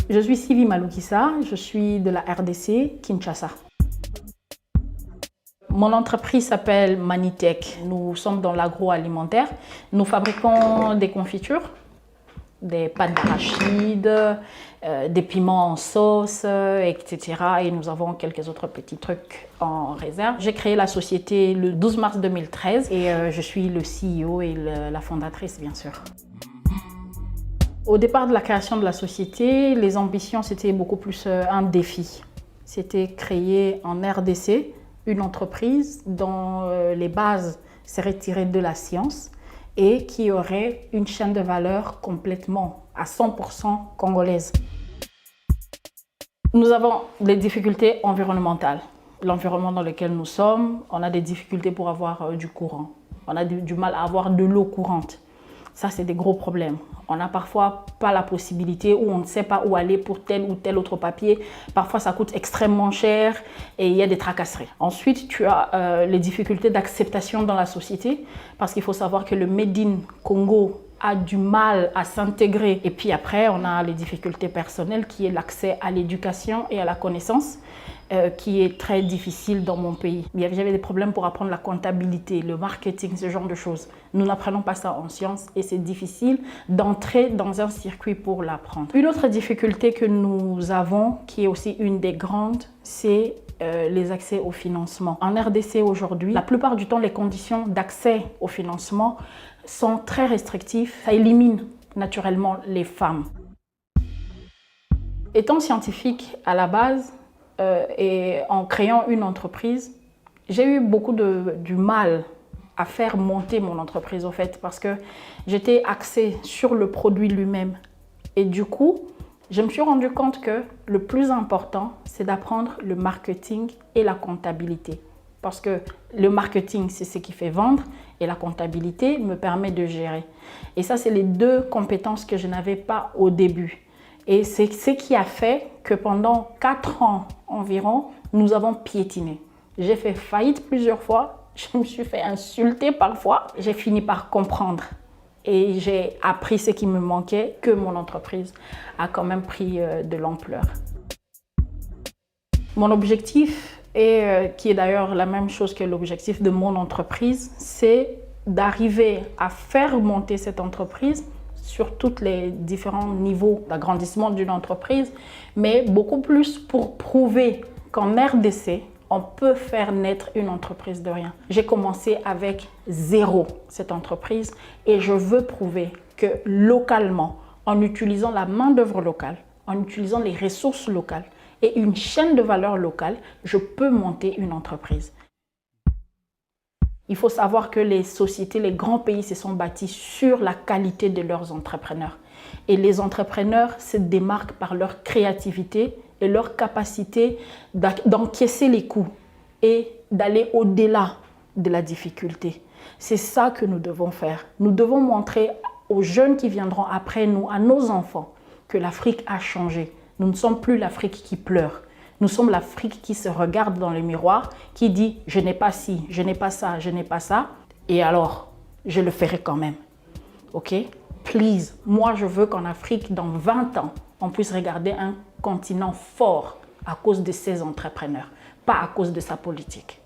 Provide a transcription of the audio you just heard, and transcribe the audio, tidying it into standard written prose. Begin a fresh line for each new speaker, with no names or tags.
Je suis Sylvie Maloukissa, je suis de la RDC, Kinshasa. Mon entreprise s'appelle Manitech. Nous sommes dans l'agroalimentaire. Nous fabriquons des confitures, des pâtes d'arachide, des piments en sauce, etc. Et nous avons quelques autres petits trucs en réserve. J'ai créé la société le 12 mars 2013 et je suis le CEO et la fondatrice, bien sûr. Au départ de la création de la société, les ambitions, c'était beaucoup plus un défi. C'était créer en RDC une entreprise dont les bases seraient tirées de la science et qui aurait une chaîne de valeur complètement à 100% congolaise. Nous avons des difficultés environnementales. L'environnement dans lequel nous sommes, on a des difficultés pour avoir du courant. On a du mal à avoir de l'eau courante. Ça, c'est des gros problèmes. On n'a parfois pas la possibilité ou on ne sait pas où aller pour tel ou tel autre papier. Parfois, ça coûte extrêmement cher et il y a des tracasseries. Ensuite, tu as les difficultés d'acceptation dans la société parce qu'il faut savoir que le Made in Congo a du mal à s'intégrer. Et puis après, on a les difficultés personnelles qui est l'accès à l'éducation et à la connaissance qui est très difficile dans mon pays. J'avais des problèmes pour apprendre la comptabilité, le marketing, ce genre de choses. Nous n'apprenons pas ça en sciences et c'est difficile d'entrer dans un circuit pour l'apprendre. Une autre difficulté que nous avons, qui est aussi une des grandes, c'est les accès au financement. En RDC aujourd'hui, la plupart du temps, les conditions d'accès au financement sont très restrictives. Ça élimine naturellement les femmes. Étant scientifique à la base, et en créant une entreprise, j'ai eu beaucoup du mal à faire monter mon entreprise, au fait, parce que j'étais axée sur le produit lui-même. Et du coup, je me suis rendu compte que le plus important, c'est d'apprendre le marketing et la comptabilité. Parce que le marketing, c'est ce qui fait vendre et la comptabilité me permet de gérer. Et ça, c'est les deux compétences que je n'avais pas au début. Et c'est ce qui a fait que pendant 4 ans environ, nous avons piétiné. J'ai fait faillite plusieurs fois, je me suis fait insulter parfois. J'ai fini par comprendre et j'ai appris ce qui me manquait, que mon entreprise a quand même pris de l'ampleur. Mon objectif, qui est d'ailleurs la même chose que l'objectif de mon entreprise, c'est d'arriver à faire monter cette entreprise sur tous les différents niveaux d'agrandissement d'une entreprise, mais beaucoup plus pour prouver qu'en RDC, on peut faire naître une entreprise de rien. J'ai commencé avec 0 cette entreprise et je veux prouver que localement, en utilisant la main-d'œuvre locale, en utilisant les ressources locales et une chaîne de valeur locale, je peux monter une entreprise. Il faut savoir que les sociétés, les grands pays se sont bâtis sur la qualité de leurs entrepreneurs. Et les entrepreneurs se démarquent par leur créativité et leur capacité d'encaisser les coûts et d'aller au-delà de la difficulté. C'est ça que nous devons faire. Nous devons montrer aux jeunes qui viendront après nous, à nos enfants, que l'Afrique a changé. Nous ne sommes plus l'Afrique qui pleure. Nous sommes l'Afrique qui se regarde dans le miroir, qui dit « je n'ai pas ci, je n'ai pas ça, je n'ai pas ça » et alors, je le ferai quand même. Ok? Please, moi je veux qu'en Afrique, dans 20 ans, on puisse regarder un continent fort à cause de ses entrepreneurs, pas à cause de sa politique.